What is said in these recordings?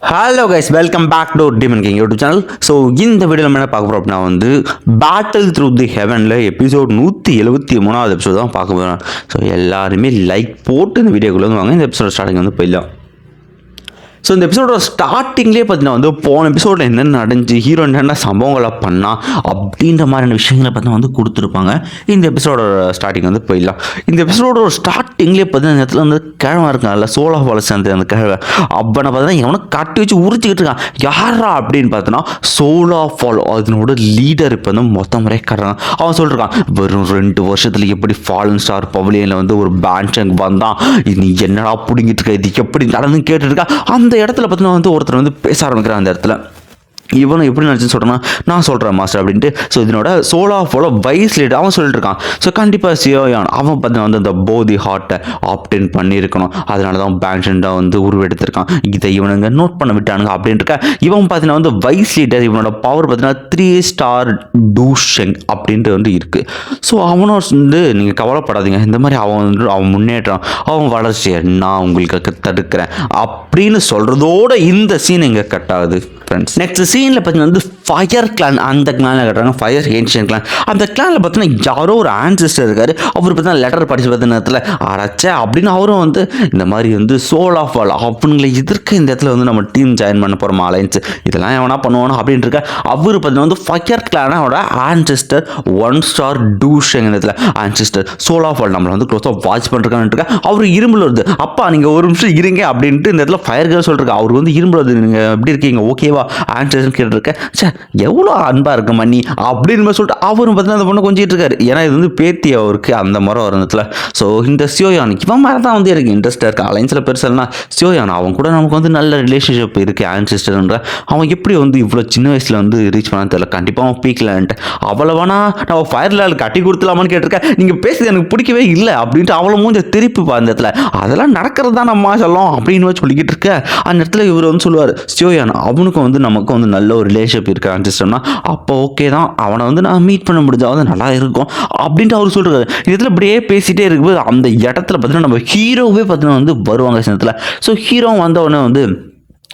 Hello guys, welcome back to demon king YouTube channel. So இந்த வீடியோவில் நம்ம என்ன பார்க்க போகிறோம் அப்படின்னா பேட்டில் த்ரூ தி ஹெவனில் எபிசோட் 173வது எபிசோட் தான் பார்க்க போகிறோம். ஸோ எல்லாருமே லைக் போட்டு இந்த வீடியோக்குள்ளே வாங்க. இந்த எபிசோட் ஸ்டார்டிங் போயிடலாம். ஸோ இந்த எபிசோடோட ஸ்டார்டிங்லேயே பார்த்தீங்கன்னா போன எபிசோடில் என்னென்ன நடந்துச்சு, ஹீரோ என்னென்ன சம்பவங்களை பண்ணால் அப்படின்ற மாதிரியான விஷயங்களை பார்த்தீங்கன்னா கொடுத்துருப்பாங்க. இந்த எபிசோடோட ஸ்டார்டிங் போயிடலாம். இந்த எபிசோடோட ஸ்டார்டிங்லேயே பார்த்தீங்கன்னா இந்த இடத்துல கிழமை இருக்காங்கல்ல, சோலா ஃபால்ஸ் அந்த கிழமை அப்பனை பார்த்தீங்கன்னா எவனை கட்டி வச்சு உரிச்சிக்கிட்டு இருக்கான். யாரா அப்படின்னு பார்த்தோன்னா சோலா ஃபால் அதனோட லீடர் இப்போ மொத்த முறையே காட்டுறாங்க. அவன் சொல்லிருக்கான், வெறும் 2 வருஷத்துல எப்படி ஃபாலன் ஸ்டார் பவலியனில் ஒரு பேன்ஷன் வந்தான், நீ என்னடா பிடிங்கிட்டு இருக்க, இது எப்படி நடந்துன்னு கேட்டுட்டு இருக்கா. அந்த இடத்துல பார்த்தீங்கன்னா ஒருத்தர் பேச ஆரம்பிக்கிறான். அந்த இடத்துல இவனும் எப்படி நினச்சின்னு சொல்கிறேன்னா, நான் சொல்கிறேன் மாஸ்டர் அப்படின்ட்டு. ஸோ இதனோட சோலா ஃபாலோ வைஸ் லீடர் அவன் சொல்லிட்டு இருக்கான். ஸோ கண்டிப்பாக சியோயான் அவன் பார்த்தீங்கன்னா அந்த போதி ஹார்ட்டை ஆப்டின் பண்ணியிருக்கணும், அதனால தான் பேன்ஷன்டாக உருவெடுத்திருக்கான். இதை இவனுங்க நோட் பண்ண விட்டானுங்க அப்படின்ட்டு இருக்க. இவன் பார்த்தீங்கன்னா வைஸ் லீடர், இவனோட பவர் பார்த்தீங்கன்னா 3 ஸ்டார் டூஷெங் அப்படின்ட்டு இருக்குது. ஸோ அவனும் நீங்கள் கவலைப்படாதீங்க, இந்த மாதிரி அவன் முன்னேற்றம் அவன் வளர்ச்சியை நான் உங்களுக்கு தடுக்கிறேன் அப்படின்னு சொல்கிறதோட இந்த சீன் இங்கே கட் ஆகுது ஃப்ரெண்ட்ஸ். நெக்ஸ்ட் சீனில் பார்த்தீங்கன்னா ஃபயர் கிளான், அந்த கிளானில் கட்டுறாங்க, ஃபயர் ஏன்ஷியன் கிளான். அந்த கிளானில் பார்த்தீங்கன்னா யாரோ ஒரு ஆன்சிஸ்டர் இருக்கார். அவர் பார்த்தீங்கன்னா லெட்டர் படிச்சு பார்த்த நேரத்தில் அரைச்சே அப்படின்னு அவரும் இந்த மாதிரி சோல் ஆஃப் ஆல் அப்படிங்களை எதிர்க்க இந்த இடத்துல நம்ம டீம் ஜாயின் பண்ண போகிறோம், அலைன்ஸ் இதெல்லாம் எவனா பண்ணுவானோ அப்படின்ட்டு இருக்க. அவர் பார்த்தீங்கன்னா ஃபயர் கிளானோட ஆன்சிஸ்டர் 1 ஸ்டார் டூஷெங் இடத்துல ஆன்சிஸ்டர் சோல் ஆஃப் ஆல் நம்மளை க்ளோஸாக வாட்ச் பண்ணிருக்கான்னு அவர் இரும்புல வருது. அப்பா நீங்கள் ஒரு நிமிஷம் இருங்க அப்படின்ட்டு இந்த இடத்துல ஃபயர் கேர்ள் சொல்லிருக்கா. அவர் இரும்புல வருது, நீங்கள் எப்படி இருக்கீங்க ஓகேவா ஆன்சர் கேட்டிருக்கேன். சார் எவ்வளோ அன்பா இருக்கு மணி அப்படின்னு சொல்லிட்டு அவரும் பார்த்தீங்கன்னா அந்த பொண்ணு கொஞ்சிட்டு இருக்காரு. ஏன்னா இது பேத்தி அவருக்கு அந்த மரம் வரதுல. ஸோ இந்த சியோயான் இவன் மாதிரி தான் எனக்கு இன்ட்ரெஸ்டாக இருக்கு. அலைன்ஸில் பெருசாக சியோயான் அவன் கூட நமக்கு நல்ல ரிலேஷன்ஷிப் இருக்கு ஆன்சிஸ்டர்ன்ற. அவன் எப்படி இவ்வளோ சின்ன வயசுல ரீச் பண்ணான்னு தெரியல. கண்டிப்பாக அவன் பீக்கலான்ட்டு அவளை வேணா நம்ம ஃபயர்ல கட்டி கொடுத்துலாமான்னு கேட்டிருக்கேன். நீங்கள் பேசுறது எனக்கு பிடிக்கவே இல்லை அப்படின்ட்டு அவளை மூஞ்ச திருப்பி அந்த இடத்துல அதெல்லாம் நடக்கிறது தான் நம்ம சொல்லலாம் அப்படின்னு சொல்லிக்கிட்டு இருக்க. அந்த இடத்துல இவர் சொல்லுவார், சியோயான் அவனுக்கும் நமக்கு நல்ல ஒரு ரிலேஷன்ஷிப் இருக்கு ஆன்சிஸ்டர்னா, அப்போ ஓகே தான், அவனை நான் மீட் பண்ண முடிஞ்சாவது நல்லா இருக்கும் அப்படின்ட்டு அவர் சொல்றாரு. இதில் இப்படியே பேசிட்டே இருக்கும்போது அந்த இடத்துல பார்த்தீங்கன்னா நம்ம ஹீரோவே பார்த்தீங்கன்னா வருவாங்க சின்னத்தில். ஸோ ஹீரோ வந்தவொடனே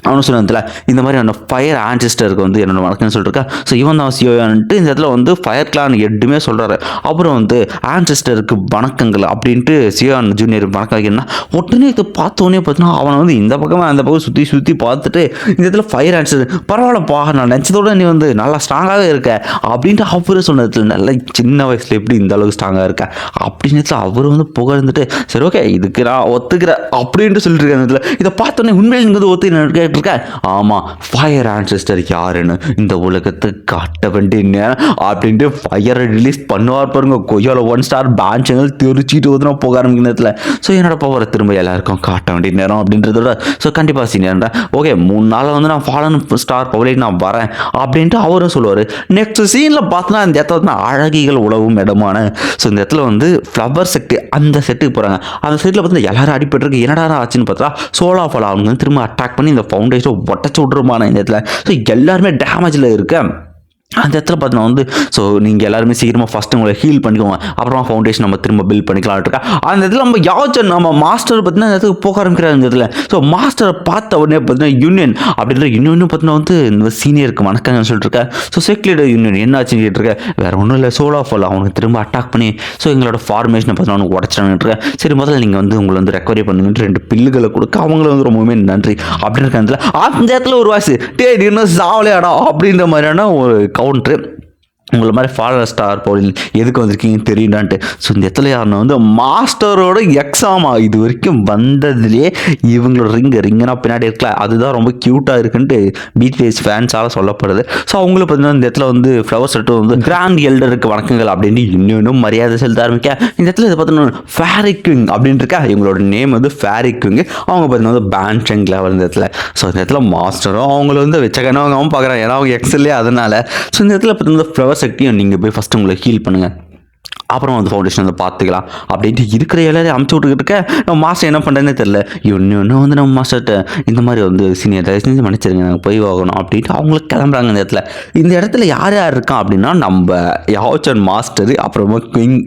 அவனு சொன்னதில்ல இந்த மாதிரி அந்த ஃபயர் ஆன்சிஸ்டருக்கு என்னோட வணக்கம்னு சொல்லியிருக்கா. ஸோ இவன் தான் சியோயான்ட்டு இந்த இடத்துல ஃபயர் கிளான் எட்டுமே சொல்கிறாரு. அப்புறம் ஆன்சிஸ்டருக்கு வணக்கங்கள் அப்படின்ட்டு சியோயான் ஜூனியர் வணக்கம் வைக்கணும்னா உடனே இதை பார்த்தோன்னே பார்த்தீங்கன்னா அவனை இந்த பக்கமாக அந்த பக்கம் சுற்றி பார்த்துட்டு இந்த இடத்துல ஃபயர் ஆன்சிஸ்டர் பரவாயில்லப்பா, நான் நினச்சதோட நீ நல்லா ஸ்ட்ராங்காகவே இருக்க அப்படின்ட்டு அவரு சொன்னதில்ல. நல்லா சின்ன வயசில் எப்படி இந்த அளவுக்கு ஸ்ட்ராங்காக இருக்க அப்படின்னு அவர் புகழ்ந்துட்டு சரி ஓகே இதுக்கு நான் ஒத்துக்கிறேன் அப்படின்ட்டு சொல்லிட்டு இருக்கேன். இதை பார்த்தோன்னே உண்மையில் ஒத்துக்கிறேன் இருக்க. ஆமா ஃபயர் ஆன்சிஸ்டர் யாருன்னு இந்த உலகத்துக்கு காட்ட வேண்டிய நேரம் அப்படின்ட்டு ஃபயரை ரிலீஸ் பண்ணுவார் பாருங்க. கொய்யால 1 ஸ்டார் பேன்ஷங்கள் தெரிச்சிட்டு போக ஆரம்பிக்கிறதுல. ஸோ என்னோட பவரை திரும்ப எல்லாருக்கும் காட்ட வேண்டிய நேரம் அப்படின்றதோட ஸோ கண்டிப்பாக சீனியர்டா ஓகே 3 நாளில் நான் ஃபாலன் ஸ்டார் பவலிக்கு நான் வரேன் அப்படின்ட்டு அவரும் சொல்லுவார். நெக்ஸ்ட் சீனில் பார்த்தோன்னா இந்த இடத்துல அழகிகள் உழவும் இடமான. ஸோ இந்த இடத்துல ஃப்ளவர் செட்டு அந்த செட்டுக்கு போகிறாங்க. அந்த செட்டில் பார்த்தீங்கன்னா எல்லாரும் அடிபட்டுருக்கு. என்னடா ஆச்சுன்னு பார்த்தா சோலா ஃபால் அவங்க திரும்ப அட்டாக் பண்ணி இந்த ஃபவுண்டேஷன் ஒட்டச்சு விட்ருமான இந்த இடத்துல. ஸோ எல்லாருமே டேமேஜில் இருக்க. அந்த இடத்துல பார்த்தீங்கன்னா ஸோ நீங்கள் எல்லாருமே சீக்கிரமாக ஃபஸ்ட்டு உங்களை ஹீல் பண்ணிக்கோங்க, அப்புறமா ஃபவுண்டேஷன் நம்ம திரும்ப பில்ட் பண்ணிக்கலாம் இருக்கா. அந்த இடத்துல நம்ம யாச்சும் நம்ம மாஸ்டர் பார்த்தீங்கன்னா இந்த இடத்துக்கு போக ஆரம்பிக்கிறார். இந்த இடத்துல ஸோ மாஸ்டரை பார்த்த உடனே பார்த்தீங்கன்னா யூனியன் அப்படின்ற யூனியன் பார்த்தீங்கன்னா இந்த சீனியருக்கு வணக்கம்னு சொல்லிட்டு இருக்கேன். ஸோ செக்லிடர் யூனியன் என்ன ஆச்சுன்னு கேட்டிருக்கேன். வேறு ஒன்றும் இல்லை, சோலா ஃபால் அவனுக்கு திரும்ப அட்டாக் பண்ணி ஸோ எங்களோட ஃபார்மேஷனை பார்த்தீங்கன்னா உடச்சிட்டான்னு இருக்கேன். சரி முதல்ல நீங்கள் உங்களை ரெக்கவரி பண்ணுங்கன்ட்டு 2 பில்லுகளை கொடுக்க அவங்கள ரொம்பவுமே நன்றி அப்படின்னு இருக்க. அந்த இடத்துல ஒரு வாய்ஸ் டே இன்னும் சாவலையாடா அப்படின்ற மாதிரியான ஒரு கவுண்ட்ரு. உங்களை மாதிரி ஃபாலர் ஸ்டார் பவுலிங் எதுக்கு வந்திருக்கீங்கன்னு தெரியுடான்ட்டு. ஸோ இந்த இடத்துல யாருன்னா மாஸ்டரோட எக்ஸாமா இது வரைக்கும் வந்ததுலேயே இவங்களோட ரிங்குனா பின்னாடி இருக்கலாம், அதுதான் ரொம்ப க்யூட்டாக இருக்குன்ட்டு பிடிஎஸ் ஃபேன்ஸால் சொல்லப்படுது. ஸோ அவங்களும் பார்த்தீங்கன்னா இந்த இடத்துல ஃப்ளவர் செட்டு கிராண்ட் எல்டருக்கு வணக்கங்கள் அப்படின்ட்டு இன்னும் மரியாதை செலுத்த ஆரம்பிக்க. இந்த இடத்துல இது பார்த்தீங்கன்னா ஃபேரி குவிங் அப்படின்ட்டு இருக்கா. இவங்களோட நேம் ஃபேரி குவிங். அவங்க பார்த்தீங்கன்னா பேன்ஷங் லெவல் இந்த இடத்துல. ஸோ இந்த இடத்துல மாஸ்டரும் அவங்கள வச்சக்கணும் அவங்க பார்க்குறாங்க, ஏன்னா அவங்க எக்ஸல்லே அதனால. ஸோ இந்த இடத்துல பார்த்தீங்கன்னா ஃப்ளவர் செக்டையும் நீங்கள் போய் ஃபஸ்ட்டு உங்களை ஹீல் பண்ணுங்கள் அப்புறம் வந்து ஃபவுண்டேஷன் வந்து பார்த்துக்கலாம் அப்படின்ட்டு இருக்கிற எல்லாரையும் அமுச்சு விட்டுக்கிட்டு இருக்க நம்ம மாஸ்டர் என்ன பண்ணுறதுனே தெரில. இன்னும் வந்து நம்ம மாஸ்டர்கிட்ட இந்த மாதிரி வந்து சீனியர் தயவு செஞ்சு மன்னிச்சிருங்க நாங்கள் போய் ஆகணும் அப்படின்ட்டு அவங்களுக்கு கிளம்புறாங்க. இந்த இடத்துல யார் யார் இருக்கான் அப்படின்னா நம்ம யாவச்சன் மாஸ்டர் அப்புறமா கிங்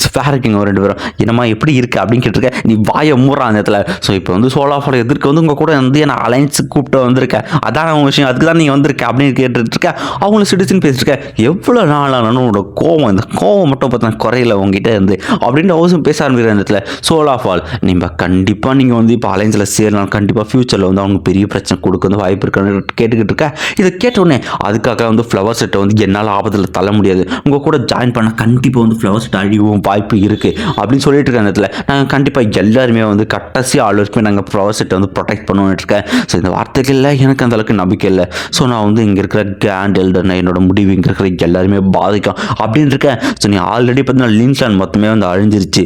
ஸ்பேர் கிங் ரெண்டு பேரும் என்னம்மா எப்படி இருக்குது அப்படின்னு கேட்டிருக்கேன். நீ வாயை மூடுறான் அந்த இடத்துல. ஸோ இப்போ வந்து சோலாஃபோட எதிர்க்க வந்து உங்கள் கூட வந்து நான் அலைன்ஸுக்கு கூப்பிட்டு வந்திருக்கேன், அதான் அவங்க விஷயம், அதுக்கு தான் நீங்கள் வந்திருக்க அப்படின்னு கேட்டுருக்கேன். அவங்களும் சிட்டிசன் பேசிட்டுருக்கேன். எவ்வளோ நாளானாலும் உன்னோட கோவம், இந்த கோவம் மட்டும் பார்த்தா குறையில உங்ககிட்ட இருந்து அப்படின்ட்டு அவசியம் பேச ஆரம்பிக்கிற இடத்துல சோலாஃபால் நீங்கள் கண்டிப்பாக நீங்கள் வந்து இப்போ அலைன்ஸில் சேரலாம், கண்டிப்பாக ஃபியூச்சரில் வந்து அவங்க பெரிய பிரச்சனை கொடுக்க வந்து வாய்ப்பு இருக்குன்னு கேட்டுக்கிட்டு இருக்கேன். இதை கேட்டோடனே அதுக்காக வந்து ஃப்ளவர் செட்டை வந்து என்னால் ஆபத்தில் தள்ள முடியாது, உங்கள் கூட ஜாயின் பண்ண கண்டிப்பாக வந்து ஃப்ளவர் செட் அழிவும் வாய்ப்பு இருக்குது அப்படின்னு சொல்லிட்டு இருக்க இடத்துல நாங்கள் கண்டிப்பாக எல்லாருமே வந்து கடைசி ஆலோசனை நாங்கள் ஃப்ளவர் செட்டை வந்து ப்ரொடெக்ட் பண்ணுவோன்னு இருக்கேன். ஸோ இந்த வார்த்தைகளில் எனக்கு அந்த அளவுக்கு நம்பிக்கை இல்லை. ஸோ நான் வந்து இங்கே இருக்கிற கிராண்ட் எல்டர் என்னோட முடிவு இங்கே இருக்கிற எல்லாருமே பாதிக்கும் அப்படின்னு இருக்கேன். ஸோ நீ ஆல்ரெடி பார்த்தீங்கன்னா லின்ஸ்லாண்ட் மொத்தமே வந்து அழிஞ்சிருச்சு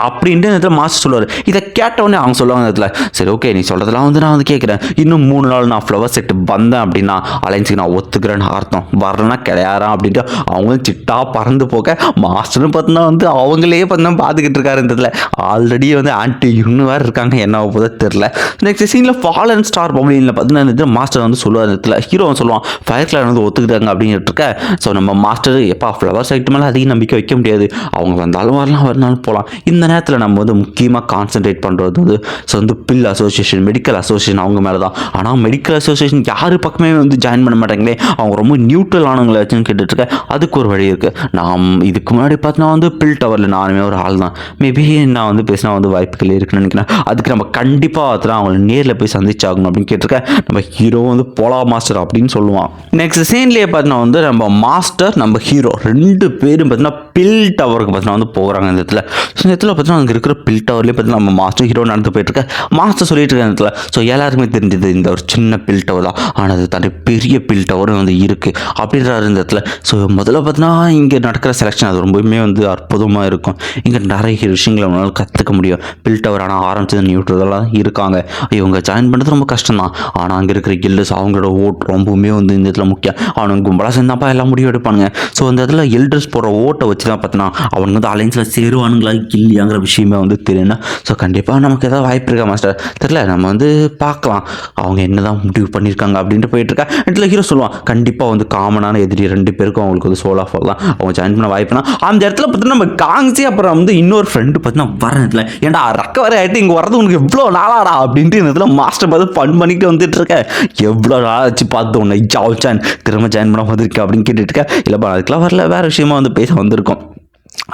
அப்படின்ட்டு இந்த இடத்துல மாஸ்டர் சொல்லுவார். இதை கேட்டவுடனே அவங்க சொல்லுவாங்க இந்த இடத்துல, சரி ஓகே நீ சொல்கிறதெல்லாம் வந்து நான் வந்து கேட்குறேன், இன்னும் 3 நாள் நான் ஃப்ளவர் செட்டு வந்தேன் அப்படின்னா அலைன்ஸுக்கு நான் ஒத்துக்கிறேன்னு அர்த்தம், வரலன்னா கிடையாதா அப்படின்ட்டு அவங்களும் சிட்டா பறந்து போக மாஸ்டர்னு பார்த்தீங்கன்னா வந்து அவங்களே பார்த்தீங்கன்னா பார்த்துக்கிட்டு இருக்காரு. இந்த இடத்துல ஆல்ரெடி வந்து ஆன்டி யூனிவர் இருக்காங்க, என்ன போதோ தெரில. நெக்ஸ்ட் சீனில் ஃபாலன் ஸ்டார் பப்ளினில் பார்த்தீங்கன்னா இந்த மாஸ்டர் வந்து சொல்லுவார். இந்த இடத்துல ஹீரோ சொல்லுவான் ஃபயர் கிளான் வந்து ஒத்துக்கிட்டாங்க அப்படின்னு இருக்க. ஸோ நம்ம மாஸ்டர் எப்பா ஃப்ளவர் செட்டு மேலே அதிக நம்பிக்கை வைக்க முடியாது, அவங்க வந்தாலும் வரலாம் வரனாலும் போகலாம். இந்த நேரத்தில் நம்ம வந்து முக்கியமாக கான்சென்ட்ரேட் பண்ணுறது வந்து ஸோ வந்து பில் அசோசியேஷன், மெடிக்கல் அசோசியேஷன் அவங்க மேலே தான். ஆனால் மெடிக்கல் அசோசியேஷன் யார் பக்கமே வந்து ஜாயின் பண்ண மாட்டாங்களே, அவங்க ரொம்ப நியூட்ரல் ஆனவங்களை வச்சுன்னு கேட்டுட்ருக்கேன். அதுக்கு ஒரு வழி இருக்குது. நான் இதுக்கு முன்னாடி பார்த்தீங்கன்னா வந்து பில் டவரில் நானுமே ஒரு ஆள் தான், மேபி நான் வந்து பேசினா வந்து வாய்ப்புகள் இருக்குன்னு நினைக்கிறேன். அதுக்கு நம்ம கண்டிப்பாக பார்த்தா அவங்களை நேரில் போய் சந்திச்சாகணும் அப்படின்னு கேட்டிருக்கேன். நம்ம ஹீரோ வந்து போலா மாஸ்டர் அப்படின்னு சொல்லுவான். நெக்ஸ்ட் சீன்லேயே பார்த்தீங்கன்னா வந்து நம்ம மாஸ்டர் நம்ம ஹீரோ 2 பேரும் பார்த்தீங்கன்னா பில் டவருக்கு பார்த்தீங்கன்னா வந்து போகிறாங்க. இந்த இடத்துல ஸோ இந்த இடத்துல பார்த்தீங்கன்னா அங்கே இருக்கிற பில் டவர்லேயே பார்த்தீங்கன்னா நம்ம மாஸ்டர் ஹீரோ நடந்து போயிட்டுருக்க. மாஸ்டர் சொல்லிட்டு இருக்க இடத்துல ஸோ எல்லாருக்குமே தெரிஞ்சது இந்த ஒரு சின்ன பில் டவர் தான், ஆனால் அது தனி பெரிய பில் டவரும் வந்து இருக்குது அப்படின்றாரு இந்த இடத்துல. ஸோ முதல்ல பார்த்தீங்கன்னா இங்கே நடக்கிற செலெக்ஷன் அது ரொம்பவுமே வந்து அற்புதமாக இருக்கும். இங்கே நிறைய விஷயங்களை நம்மளால் கற்றுக்க முடியும். பில் டவர் ஆனால் ஆரம்பிச்சது நியூட்ரலாக இருக்காங்க, இவங்க ஜாயின் பண்ணுறது ரொம்ப கஷ்டம் தான். ஆனால் அங்கே இருக்கிற எல்டர்ஸ் அவங்களோட ஓட் ரொம்பவுமே வந்து இந்த இடத்துல முக்கியம். அவனுக்கு கும்பலாக சேர்ந்தாப்பா எல்லாம் முடிவு எடுப்பானுங்க. ஸோ அந்த இடத்துல எல்டர்ஸ் போகிற ஓட்டை வச்சு தான் பார்த்தீங்கன்னா அவனுக்கு வந்து அலைன்ஸில் சேருவானுங்களா இல்லையாங்கிற விஷயமே வந்து தெரியும்னா. ஸோ கண்டிப்பாக நமக்கு ஏதாவது வாய்ப்பு இருக்கா மாஸ்டர் தெரியல, நம்ம வந்து பார்க்கலாம் அவங்க என்ன தான் முடிவு பண்ணியிருக்காங்க அப்படின்ட்டு போயிட்டுருக்கா. இடத்துல ஹீரோ சொல்லுவான் கண்டிப்பாக வந்து காமனான எதிரி 2 பேருக்கும் அவங்களுக்கு வந்து சோலாஃபால் தான், அவங்க ஜாயின் பண்ண வாய்ப்புனா. அந்த இடத்துல பார்த்தீங்கன்னா நம்ம காங்ஸி அப்புறம் வந்து இன்னொரு ஃப்ரெண்டு பார்த்தீங்கன்னா வர இடத்துல ஏன்டா ரெக்கவரி ஆகிட்டு இங்கே வரது உனக்கு எவ்வளோ நாளாடா அப்படின்ட்டு இந்த இடத்துல மாஸ்டர் பார்த்து ஃபன் பண்ணிட்டு வந்துட்டு இருக்கேன். எவ்வளோ நாளாக வச்சு பார்த்து உன்னை ஜாவச்சான் திரும்ப ஜாயின் பண்ண வந்திருக்கேன் அப்படின்னு கேட்டுட்டு இருக்கேன். இல்லைப்பா அதுக்கெல்லாம் வரல, வேறு விஷயமா வந்து பேச வந்திருக்கோம்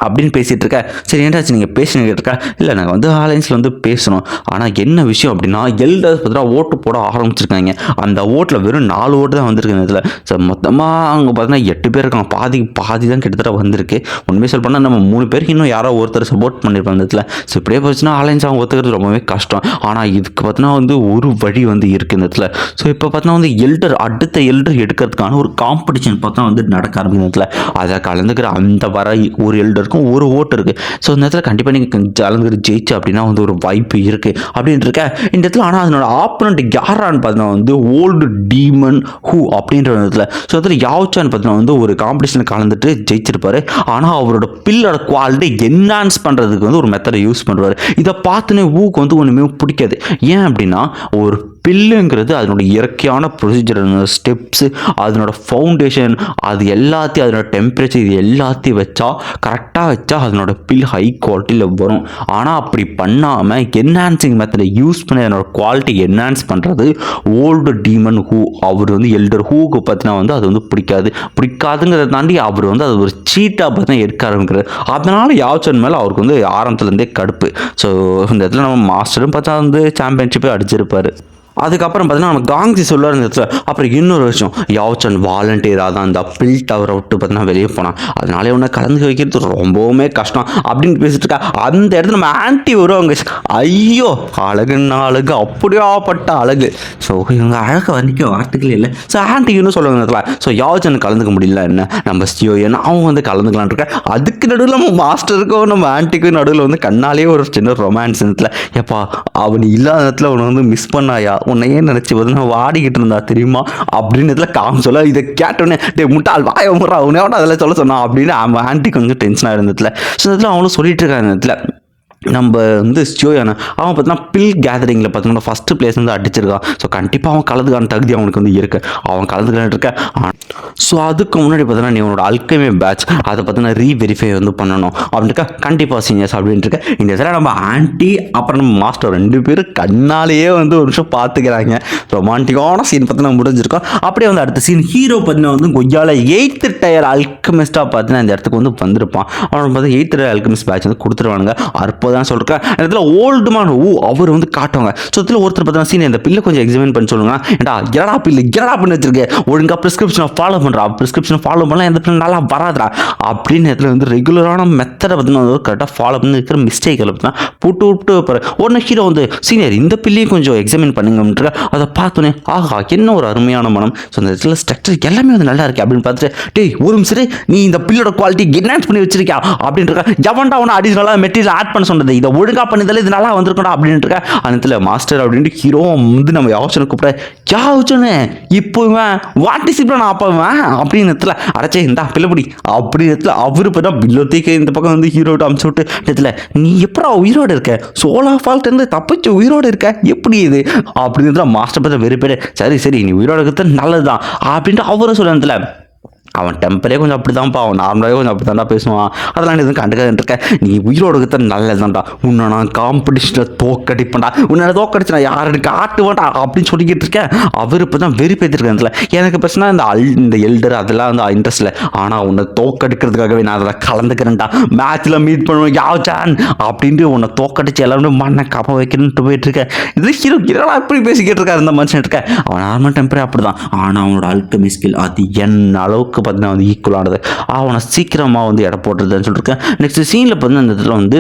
அப்படின்னு பேசிகிட்டு இருக்க. சரி ஏன்டாச்சு நீங்கள் பேசுனீங்க இருக்கா? இல்லை நாங்கள் வந்து ஆலைன்ஸில் வந்து பேசணும், ஆனால் என்ன விஷயம் அப்படின்னா எல்டர்ஸ் பார்த்தீங்கன்னா ஓட்டு போட ஆரம்பிச்சிருக்காங்க. அந்த ஓட்டில் வெறும் 4 ஓட்டு தான் வந்திருக்கு இதில். ஸோ மொத்தமாக அவங்க பார்த்தீங்கன்னா 8 பேர் இருக்காங்க, பாதி தான் கிட்டத்தட்ட வந்திருக்கு. உண்மையை சொல்ல போனால் நம்ம 3 பேருக்கு இன்னும் யாரோ ஒருத்தர் சப்போர்ட் பண்ணியிருப்பாங்க இந்த இடத்துல. ஸோ இப்படியே போச்சுன்னா ஆலைன்ஸ் அவங்க ஒத்துக்கிறது ரொம்பவே கஷ்டம். ஆனால் இதுக்கு பார்த்தீங்கன்னா வந்து ஒரு வழி வந்து இருக்குது இந்த இடத்துல. ஸோ இப்போ பார்த்தீங்கன்னா வந்து அடுத்த எல்டர் எடுக்கிறதுக்கான ஒரு காம்படிஷன் பார்த்தா வந்து நடக்க ஆரம்பிக்கும் இடத்துல. அதை கலந்துக்கிற அந்த வர ஒரு எல்டருக்கும் ஒரு ஓட்டு இருக்குது. ஸோ இந்த இடத்துல கண்டிப்பாக நீங்கள் கலந்துக்கிற ஜெயிச்சு அப்படின்னா வந்து ஒரு வாய்ப்பு இருக்குது அப்படின்ட்டு இருக்க இந்த இடத்துல. ஆனால் அதனோட ஆப்பனண்ட் யாரான்னு பார்த்தீங்கன்னா வந்து ஓல்டு டீமன் ஹூ அப்படின்ற இடத்துல. ஸோ அதில் யாவச்சான்னு பார்த்தீங்கன்னா வந்து ஒரு காம்படிஷனில் கலந்துட்டு ஜெயிச்சிருப்பாரு. ஆனால் அவரோட பில்லோட குவாலிட்டி என்ஹான்ஸ் பண்ணுறதுக்கு வந்து ஒரு மெத்தடை யூஸ் பண்ணுவார். இதை பார்த்துனே ஹூக்கு வந்து ஒன்றுமே பிடிக்காது. ஏன் அப்படின்னா ஒரு பில்லுங்கிறது அதனோட இயற்கையான ப்ரொசீஜர், அதனோட ஸ்டெப்ஸு, அதனோட ஃபவுண்டேஷன், அது எல்லாத்தையும் அதனோட டெம்பரேச்சர் இது எல்லாத்தையும் வச்சா கரெக்டாக வச்சா அதனோட பில் ஹை குவாலிட்டியில் வரும். ஆனால் அப்படி பண்ணாமல் என்ஹான்சிங் மெத்தடை யூஸ் பண்ணி அதனோட குவாலிட்டி என்ஹான்ஸ் பண்ணுறது ஓல்டு டீமன் ஹூ. அவர் வந்து எல்டர் ஹூக்கு பார்த்தீங்கன்னா வந்து அது வந்து பிடிக்காதுங்கிறத தாண்டி அவர் வந்து அது ஒரு சீட்டாக பார்த்தீங்கன்னா எடுக்க ஆரம்பிக்கிறார். அதனால் யாவச்சன் மேலே அவருக்கு வந்து ஆரம்பத்துலேருந்தே கடுப்பு. ஸோ இந்த இடத்துல நம்ம மாஸ்டரும் பார்த்தா வந்து சாம்பியன்ஷிப்பே அடிச்சிருப்பார். அதுக்கப்புறம் பார்த்தீங்கன்னா நம்ம காங்ஸி சொல்லுவார் இந்த இடத்துல. அப்புறம் இன்னொரு விஷயம் யாவச்சன் வாலண்டியராக தான் இந்த பில் டவரை விட்டு பார்த்தீங்கன்னா வெளியே போனான், அதனால இவனை கலந்து வைக்கிறது ரொம்பவுமே கஷ்டம் அப்படின்னு பேசிட்டு இருக்கா. அந்த இடத்துல நம்ம ஆன்டி வருவாங்க. ஐயோ அழகுன்னா அழகு, அப்படியாப்பட்ட அழகு. ஸோ இவங்க அழகை வர்ணிக்க வார்த்தைகள் இல்லை. ஸோ ஆன்டி இன்னும் சொல்லுவாங்க இந்த இடத்துல. ஸோ யாவச்சன் கலந்துக்க முடியல என்ன நம்ம ஸ்டியோ ஏன்னா அவங்க வந்து கலந்துக்கலான் இருக்க. அதுக்கு நடுவில் நம்ம மாஸ்டருக்கும் நம்ம ஆன்டிக்கும் நடுவில் வந்து கண்ணாலே ஒரு சின்ன ரொமான்ஸ் இடத்துல. ஏப்பா அவன் இல்லாத இடத்துல அவனை வந்து மிஸ் பண்ணாயா உன்னையே நினச்சி பார்த்தீங்கன்னா வாடிக்கிட்டு இருந்தா தெரியுமா அப்படின்னு இதில் சொல்ல இதை கேட்டோன்னே டே முட்டாள் வாய முறா உன்னையோட அதில் சொல்ல சொன்னான் அப்படின்னு அவன் ஆன்ட்டி கொஞ்சம் டென்ஷனாக இருந்ததுல. ஸோ இதில் அவனும் சொல்லிட்டு இருக்காங்க இடத்துல நம்ம வந்து ஸ்டோயான அவன் பார்த்தீங்கன்னா பில் கேதரிங்கில் பார்த்தீங்கன்னா ஃபஸ்ட்டு பிளேஸ் வந்து அடிச்சிருக்கான். ஸோ கண்டிப்பாக அவன் கலந்துக்கான தகுதி அவனுக்கு வந்து இருக்கு, அவன் கலந்துக்கான இருக்க. ஸோ அதுக்கு முன்னாடி பார்த்தீங்கன்னா நீ உன்னோட அல்கெமி பேட்ச் அதை பார்த்தீங்கன்னா ரீவெரிஃபை வந்து பண்ணணும் அப்படின்ட்டு கண்டிப்பாக சீனியர்ஸ் அப்படின்ட்டு இருக்க. இந்த இதில் நம்ம ஆன்ட்டி அப்புறம் நம்ம மாஸ்டர் 2 பேரும் கண்ணாலேயே வந்து ஒரு நிமிஷம் பார்த்துக்கிறாங்க. ரொமான்டிக்கான சீன் பார்த்தீங்கன்னா முடிஞ்சிருக்கோம். அப்படியே வந்து அடுத்த சீன் ஹீரோ பார்த்தீங்கன்னா வந்து கொய்யால 8th டயர் அல்கெமிஸ்டாக பார்த்தீங்கன்னா இந்த இடத்துக்கு வந்து வந்திருப்பான். அவன் பார்த்து 8th டயர் அல்கெமிஸ்ட் பேட்ச் வந்து கொடுத்துருவானுங்க. அற்புதம் சொல்றேன் இடத்துல ஓல்டு மேன் அவர் வந்து காட்டுவாங்க. ஸோ இதில் ஒருத்தர் பார்த்தா சீன் இந்த பில்லை கொஞ்சம் எக்ஸாமின் பண்ணி சொல்லுங்க. ஏடா எடா பில்லு எடா பண்ணி வச்சிருக்கேன், ஒழுங்கா பிரிஸ்கிரிப்ஷனை ஃபாலோ பண்ணுறா, பிரிஸ்கிரிப்ஷனை ஃபாலோ பண்ணலாம் எந்த பிள்ளை நல்லா வராதுரா அப்படின்னு இடத்துல வந்து ரெகுலரான மெத்தடை பார்த்தீங்கன்னா கரெக்டாக ஃபாலோ பண்ணி இருக்கிற மிஸ்டேக்கில் பார்த்தீங்கன்னா போட்டு போகிற உடனே ஹீரோ வந்து சீனியர் இந்த பில்லையும் கொஞ்சம் எக்ஸாமின் பண்ணுங்கன்ற அதை பார்த்தோன்னே ஆஹா என்ன ஒரு அருமையான மனம். ஸோ இந்த இடத்துல ஸ்ட்ரக்சர் எல்லாமே வந்து நல்லா இருக்கு அப்படின்னு பார்த்துட்டு டேய் ஒரு நிமிஷம் நீ இந்த பில்லோட குவாலிட்டி என்ஹான்ஸ் பண்ணி வச்சிருக்கியா அப்படின்ற எவன்டா ஒன்று அடிஷனலாக மெட்டீரியல் ஆட் பண்ண சொன்னது, இதை ஒழுங்கா பண்ணதால இது நல்லா வந்திருக்கா அப்படின்ட்டு அந்த மாஸ்டர் அப்படின்ட்டு ஹீரோ வந்து நம்ம யோசனை கூப்பிட யோசனை இப்போ வாட் இஸ் இப்போ நான் அப்பவன் அப்படின்னு அடைச்சே இந்தா பிள்ளைப்படி அப்படின்னு அவரு பார்த்தா பில்லோத்திக்கு இந்த பக்கம் வந்து ஹீரோட்ட அமுச்சு விட்டு இடத்துல நீ எப்படா உயிரோடு இருக்க, சோலா ஃபால்ட் இருந்து தப்பிச்சு உயிரோடு இருக்க எப்படி இது அப்படின்னு மாஸ்டர் பார்த்தா வெறும் பேர் சரி சரி நீ உயிரோடு இருக்கிறது நல்லதுதான் அப்படின்ட்டு அவரும் சொல்ல. அவன் டெம்பரே கொஞ்சம் அப்படி தான்ப்பா, அவன் நார்மலாகவே கொஞ்சம் அப்படி தான்டா பேசுவான், அதெல்லாம் எதுவும் கண்டுக்காதுன்னு இருக்கேன். நீ உயிரோடு இருக்கிற நல்லதுதான்டா, உன்னை நான் காம்படிஷனில் தோக்கடிப்பேன்டா, உன்னை தோக்கடிச்சு நான் யாருக்கு காட்டுவேன்டா அப்படின்னு சொல்லிக்கிட்டு இருக்கேன். அவர் இப்போ தான் வெறி பேத்திருக்கேன். எனக்கு பிரச்சனை இந்த எல்டர் அதெல்லாம் வந்து இன்ட்ரெஸ்ட் இல்லை, ஆனால் உன்னை தோக்கடிக்கிறதுக்காகவே நான் அதில் கலந்துக்கிறேன்டா, மேட்ச்சில் மீட் பண்ணுவேன் யாவச்சான் அப்படின்ட்டு உன்னை தோக்கடிச்சு எல்லாமே மண்ணை காப்ப வைக்கணுன்ட்டு போயிட்டு இருக்கேன். இது ஹீரோ ஹீரோலாம் எப்படி பேசிக்கிட்டு இருக்காரு இந்த மனுஷன் இருக்கேன். அவன் நார்மல் டெம்பரே அப்படி தான், ஆனால் அவனோட அல்கெமி ஸ்கில் அது என்ன அளவுக்கு பார்த்தீங்கன்னா வந்து ஈக்குவலானது, அவனை சீக்கிரமாக வந்து எடை போட்டுறதுன்னு சொல்லியிருக்கேன். நெக்ஸ்ட் சீனில் பார்த்தீங்கன்னா இந்த இடத்துல வந்து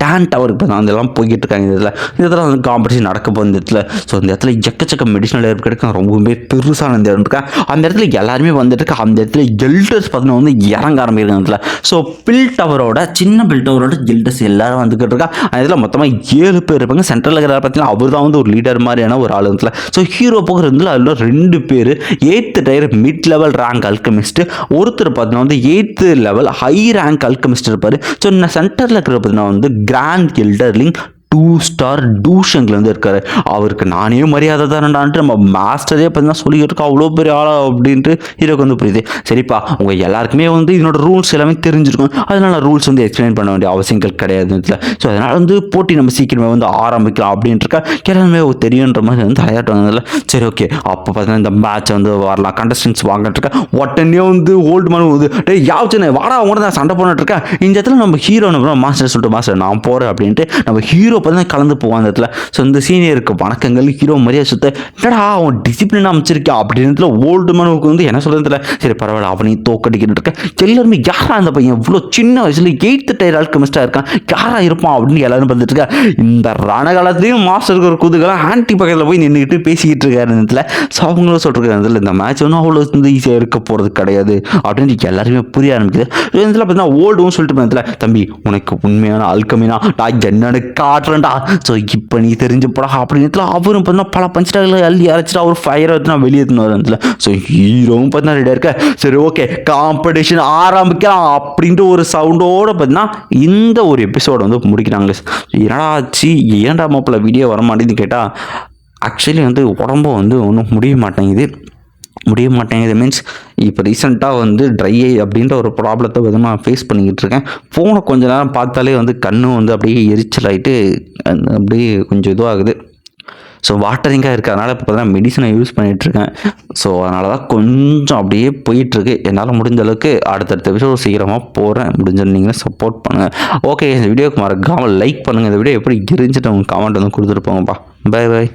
டான் டவருக்கு இப்போ அதெல்லாம் போய்கிட்டு இருக்காங்க. இந்த இடத்துல வந்து காம்படிஷன் நடக்க போகுது இந்த இடத்துல. ஸோ இந்த இடத்துல எக்கச்சக்க மெடிசனல் ஏற்பு கிடைக்கும், ரொம்பவே பெருசான இந்த இடம் இருக்கேன். அந்த இடத்துல எல்லாருமே வந்துட்டு இருக்கு. அந்த இடத்துல எல்டர்ஸ் பார்த்தீங்கன்னா வந்து இறங்க ஆரம்பிக்கிறாங்க இடத்துல. ஸோ பில் டவரோட சின்ன பில் டவரோட எல்டர்ஸ் எல்லாரும் வந்துக்கிட்டு இருக்கா. அந்த இடத்துல மொத்தமாக 7 பேர் இருப்பாங்க. சென்ட்ரலில் இருக்கிற பார்த்தீங்கன்னா அவர் தான் வந்து ஒரு லீடர் மாதிரியான ஒரு ஆள் இடத்துல. ஸோ ஹீரோ போகிறதுல அதில் 2 பேர் 8th tier mid level rank alchemist, ஒருத்தர் பார்த்தீங்கன்னா வந்து 8th level high rank alchemist இருப்பார். ஸோ நான் சென்டரில் இருக்கிற பார்த்தீங்கன்னா வந்து கிராண்ட் எல்டர்லிங் 2 ஸ்டார் டூஷங்கில் வந்து இருக்காரு. அவருக்கு நானே மரியாதை தானடான்ட்டு நம்ம மாஸ்டரே பார்த்தீங்கன்னா சொல்லிக்கிட்டு இருக்கா அவ்வளோ பெரிய ஆளா அப்படின்ட்டு ஹீரோக்கு வந்து புரியுது. சரிப்பா உங்கள் எல்லாருக்குமே வந்து இதனோட ரூல்ஸ் எல்லாமே தெரிஞ்சிருக்கும், அதனால ரூல்ஸ் வந்து எக்ஸ்பிளைன் பண்ண வேண்டிய அவசியங்கள் கிடையாது. ஸோ அதனால் வந்து போட்டி நம்ம சீக்கிரமே வந்து ஆரம்பிக்கலாம் அப்படின்ட்டு இருக்கா. எல்லாருமே தெரியுன்ற மாதிரி வந்து விளையாட்டு. சரி ஓகே அப்போ பார்த்தீங்கன்னா இந்த மேட்ச் வந்து வரலாம், கண்டஸ்டன்ஸ் வாங்கிட்டு இருக்கேன். உடனே வந்து ஓல்டு மேன் வந்து டே யாவச்சுன்னு வாடா அவங்க தான் சண்டை போட்டுட்டு இருக்கேன். இந்த இடத்துல நம்ம ஹீரோ மாஸ்டர் சொல்லிட்டு மாஸ்டர் நான் போகிறேன் அப்படின்ட்டு நம்ம ஹீரோ பார்த்தீங்கன்னா கலந்து போவான் அந்த இடத்துல. ஸோ இந்த சீனியருக்கு வணக்கங்கள் ஹீரோ மரியாதை சுத்த என்னடா அவன் டிசிப்ளின் அமைச்சிருக்கா அப்படின்னு ஓல்டு மேனுக்கு வந்து என்ன சொல்றதுல சரி பரவாயில்ல அவனையும் தோக்கடிக்கிட்டு இருக்கேன். எல்லாருமே யாரா அந்த பையன் இவ்வளோ சின்ன வயசுல 8th டயர் அல்கெமிஸ்டா இருக்கான், யாரா இருப்பான் அப்படின்னு எல்லாரும் பார்த்துட்டு இருக்கா. இந்த ரணகாலத்தையும் மாஸ்டருக்கு ஒரு குதுகலாம் ஆன்டி பக்கத்தில் போய் நின்றுக்கிட்டு பேசிக்கிட்டு இருக்காரு இந்த இடத்துல. ஸோ அவங்களும் சொல்லிருக்காங்க இந்த மேட்ச் வந்து அவ்வளோ வந்து ஈஸியாக இருக்க போகிறது கிடையாது அப்படின்னு எல்லாருமே புரிய ஆரம்பிக்குது. இதில் பார்த்தீங்கன்னா ஓல்டும் சொல்லிட்டு தம்பி உனக்கு உண்மையான அல்கெமினா நான் என்னன்னு காட்டுறேன்டா, ஸோ இப்போ நீ தெரிஞ்சு போடா அப்படின்னு அவரும் பார்த்தீங்கன்னா பல பஞ்சாக்களை அள்ளி அரைச்சிட்டு அவர் ஃபயரை வந்து நான் வெளியேற்றினு வரதுல. ஸோ ஹீரோவும் பார்த்தீங்கன்னா ரெடியாக இருக்க. சரி ஓகே காம்படிஷன் ஆரம்பிக்கலாம் அப்படின்ட்டு ஒரு சவுண்டோடு பார்த்தீங்கன்னா இந்த ஒரு எபிசோட வந்து முடிக்கிறாங்களே. என்னடா ஆச்சு ஏன்டா மாப்பிள்ள வீடியோ வர மாட்டேங்குது கேட்டால் ஆக்சுவலி வந்து உடம்பு வந்து ஒன்றும் முடிய மாட்டேங்குது மீன்ஸ் இப்போ ரீசெண்டாக வந்து ட்ரை ஐ அப்படின்ற ஒரு ப்ராப்ளத்தை வந்து நான் ஃபேஸ் பண்ணிக்கிட்டு இருக்கேன். ஃபோனை கொஞ்ச நேரம் பார்த்தாலே வந்து கண்ணு வந்து அப்படியே எரிச்சல் ஆகிட்டு அப்படியே கொஞ்சம் இதுவாகுது. ஸோ வாட்டரிங்காக இருக்கிறதுனால இப்போ பார்த்தீங்கன்னா மெடிசனை யூஸ் பண்ணிகிட்ருக்கேன். ஸோ அதனால தான் கொஞ்சம் அப்படியே போயிட்டுருக்கு. என்னால் முடிஞ்ச அளவுக்கு அடுத்தடுத்த எபிசோட் சீக்கிரமாக போகிறேன். முடிஞ்ச நீங்களும் சப்போர்ட் பண்ணுங்கள். ஓகே இந்த வீடியோக்கு மறக்காமல் லைக் பண்ணுங்கள். இந்த வீடியோ எப்படி இருந்துச்சுட்டு உங்கள் கமெண்ட் வந்து கொடுத்துட்டு போங்கப்பா. பை.